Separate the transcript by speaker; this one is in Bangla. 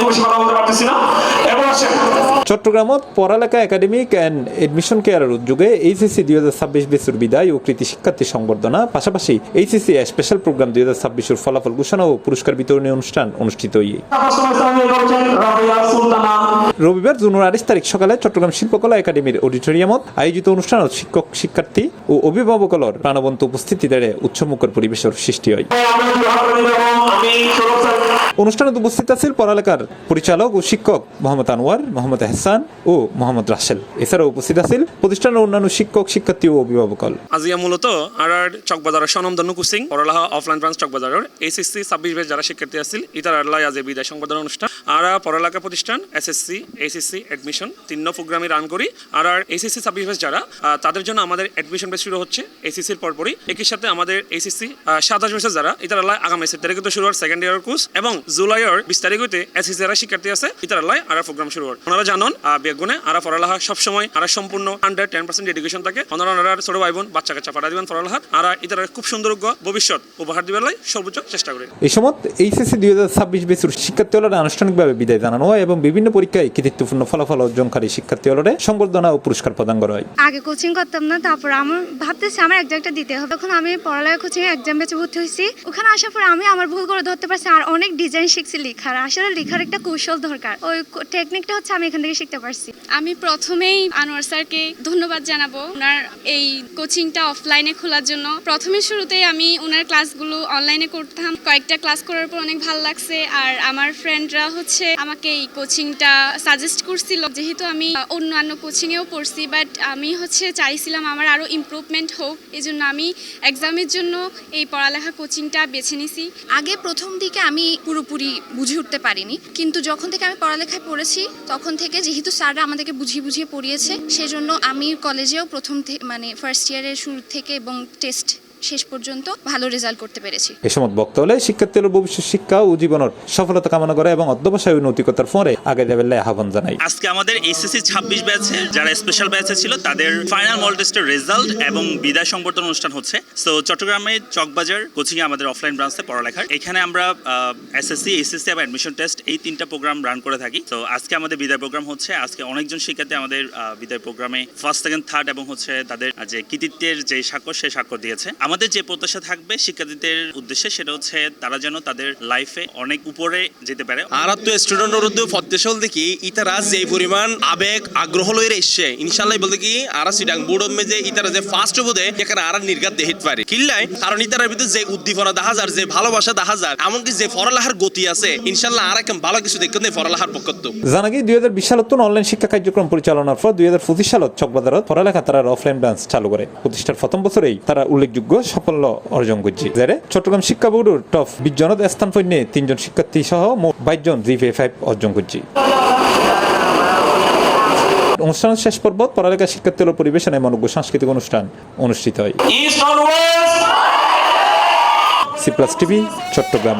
Speaker 1: খুব বেশি কথা বলতে পারতেছি না। এরপর আসেন
Speaker 2: চট্টগ্রামত পড়ালেখা একাডেমিক অ্যান্ড এডমিশন কেয়ারের উদ্যোগে এইচএসসি 2026 বেসুর বিদায় ও কৃতি শিক্ষার্থী সংবর্ধনা, পাশাপাশি এইচএসসি স্পেশাল প্রোগ্রাম 2026 ফলাফল ঘোষণা ও পুরস্কার বিতরণী অনুষ্ঠান অনুষ্ঠিত হয়। রবিবার জুন 28 তারিখ সকালে চট্টগ্রাম শিল্পকলা একাডেমির অডিটোরিয়ামত আয়োজিত অনুষ্ঠানত শিক্ষক শিক্ষার্থী ও অভিভাবকলর প্রাণবন্ত উপস্থিতিতে উৎসবমুখর পরিবেশের সৃষ্টি হয়। অনুষ্ঠানত উপস্থিত আছেন পড়ালেখার পরিচালক ও শিক্ষক মোহাম্মদ আনোয়ার, মোহাম্মদ এহসান ও মোহাম্মদ রাসেল। এছাড়াও উপস্থিত আছেন প্রতিষ্ঠানের অন্যান্য শিক্ষক শিক্ষার্থী ও অভিভাবকল।
Speaker 3: আজিয়া মূলত আর চকবাজারের স্বনামধন্য কোচিং পড়ালেখা অফলাইন ব্রাঞ্চ চকবাজারের এইচএসসি 26 ব্যাচ যারা শিক্ষার্থী আছিল ইতার আল্লাহ আজ বিদায় সংবর্ধনা অনুষ্ঠান আর পড়ালেখা প্রতিষ্ঠান এসএসসি এইচএসসি এডমিশন 3 প্রোগ্রামে রান করি। আর এইচএসসি 26 ব্যাচ যারা তাদের জন্য আমাদের এডমিশন ব্যাচ শুরু হচ্ছে এইচএসসির পরপরই। একই সাথে আমাদের এইচএসসি 27 ব্যাচ যারা ইতার আল্লাহ আগামী 7 তারিখে শুরু হওয়ার সেকেন্ড ইয়ার কোর্স এবং জুলাইয়ের 20 তারিখ হইতে এসএসসি যারা শিক্ষার্থী আছে ইতার আল্লাহ আর প্রোগ্রাম শুরু হয়। ওনারা জানেন বেগুনে আর পড়ালেখা সবসময় আর সম্পূর্ণ 110% এডুকেশন থাকে। ওনারা ছোট ভাই বোন বাচ্চা কাচ্চা পাঠা দিবেন পড়ালেখা আর ইতার খুব সুন্দর ভবিষ্যৎ উপহার দিবার লাই সর্বোচ্চ চেষ্টা করি।
Speaker 2: এই সময় এইচএসসি 2026 বেসুর শিক্ষার্থীরা আনুষ্ঠানিকভাবে বিদায় জানানো হয় এবং বিভিন্ন পরীক্ষায় কৃতিত্বপূর্ণ ফলাফল অর্জনকারী শিক্ষার্থীরা সংবর্ধনা ও পুরস্কার প্রদান করা হয়।
Speaker 4: আগে কোচিং করতাম না, তারপর আমার ভাবতেছি আমার এক্সামটা দিতে হবে। তখন আমি পড়ালেখা কোচিং এক্সাম ব্যাচে ভর্তি হয়েছি। ওখানে আসার পর আমি আমার ভুল করে ধরতে পারছি আর অনেক ডিজাইন শিখছি লেখার। আসলে লেখার একটা কৌশল দরকার, ওই টেকনিকটা হচ্ছে আমি এখান থেকে শিখতে পারছি।
Speaker 5: আমি প্রথমেই আনোয়ার স্যারকে ধন্যবাদ জানাবো ওনার এই কোচিংটা অফলাইনে খোলার জন্য। প্রথমে শুরুতেই আমি ওনার ক্লাসগুলো অনলাইনে করতাম, কয়েকটা ক্লাস করার পর অনেক ভালো লাগছে। আর আমার ফ্রেন্ডরা হচ্ছে আমাকে এই কোচিংটা সাজেস্ট করছিল, যেহেতু আমি অন্যান্য কোচিংয়েও পড়ছি, বাট আমি হচ্ছে চাইছিলাম আমার আরও ইমপ্রুভমেন্ট হোক, এই জন্য আমি এক্সামের জন্য এই পড়ালেখা কোচিংটা বেছে নিছি।
Speaker 6: আগে প্রথম দিকে আমি পুরোপুরি বুঝে উঠতে পারিনি, কিন্তু যখন থেকে আমি পড়ালেখায় পড়েছি তখন থেকে যেহেতু স্যাররা আমাদেরকে বুঝিয়ে পড়িয়েছে, সেজন্য আমি কলেজেও ফার্স্ট ইয়ারের শুরু থেকে এবং টেস্ট শেষ পর্যন্ত ভালো রেজাল্ট করতে পেরেছি।
Speaker 2: এই সময় বক্তা হলে শিক্ষার্থীদের ভবিষ্যৎ শিক্ষা ও জীবনের সফলতা কামনা করে এবং অধ্যবসায় নৈতিকতার ফলে আগে যাবেন আহ্বান জানাই।
Speaker 7: আজকে আমাদের এইচএসসি 26 ব্যাচে যারা স্পেশাল ব্যাচে ছিল তাদের ফাইনাল মডেল টেস্টের রেজাল্ট এবং বিদায় সংবর্ধনা অনুষ্ঠান হচ্ছে। সো চট্টগ্রামে চকবাজার কোচিং এ আমাদের অফলাইন ব্রাঞ্চে পড়ালেখার এখানে আমরা এসএসসি এইচএসসি এবং অ্যাডমিশন টেস্ট এই 3টা প্রোগ্রাম রান করে থাকি। তো আজকে আমাদের বিদায় প্রোগ্রাম হচ্ছে। আজকে অনেকজন শিক্ষার্থী আমাদের বিদায় প্রোগ্রামে ফার্স্ট সেকেন্ড থার্ড এবং হচ্ছে তাদের যে কৃতিত্বের যে স্বাক্ষর সেই স্বাক্ষর দিয়েছে। আমাদের যে প্রত্যাশা থাকবে শিক্ষার্থীদের উদ্দেশ্যে সেটা হচ্ছে তারা যেন তাদের লাইফে অনেক উপরে যেতে পারে।
Speaker 8: আর তো স্টুডেন্টের উদ্যোগ প্রত্যাশা দেখি ইতারা যে পরিমাণ আবেগ আগ্রহ লইরে এসছে ইনশাআল্লাহ বলতে কি আর সিডাং বোর্ড যে ইতারা যে ফার্স্ট বোধে এখানে আর নির্ঘাত দেখিতে পারে কিল্লাই, কারণ ইতারার ভিতরে যে উদ্দীপনা দেখা যায়, যে ভালোবাসা দেখা যায়, এমনকি যে পড়ালেখার গতি আছে ইনশাআল্লাহ আর একদম ভালো কিছু দেখতে পড়ালেখার পক্ষত।
Speaker 2: জানা গিয়ে 2020 সালত অনলাইন শিক্ষা কার্যক্রম পরিচালনার পর 2025 সালত চকবাজারত পড়ালেখা তারা অফলাইন ব্রাঞ্চ চালু করে। প্রতিষ্ঠার প্রথম বছরেই তারা উল্লেখযোগ্য সাফল্য অর্জন করছে। চট্টগ্রাম শিক্ষা বোর্ডের টপ 20 জনত স্থান পাইনে 3 জন শিক্ষার্থী সহ মোট 22 জন GPA5 অর্জন করছে। অনুষ্ঠানের শেষ পর্ব পড়ালেখা শিক্ষার্থীদের পরিবেশনায় মনোজ্ঞ সাংস্কৃতিক অনুষ্ঠান অনুষ্ঠিত হয়। C+ TV Chittagong.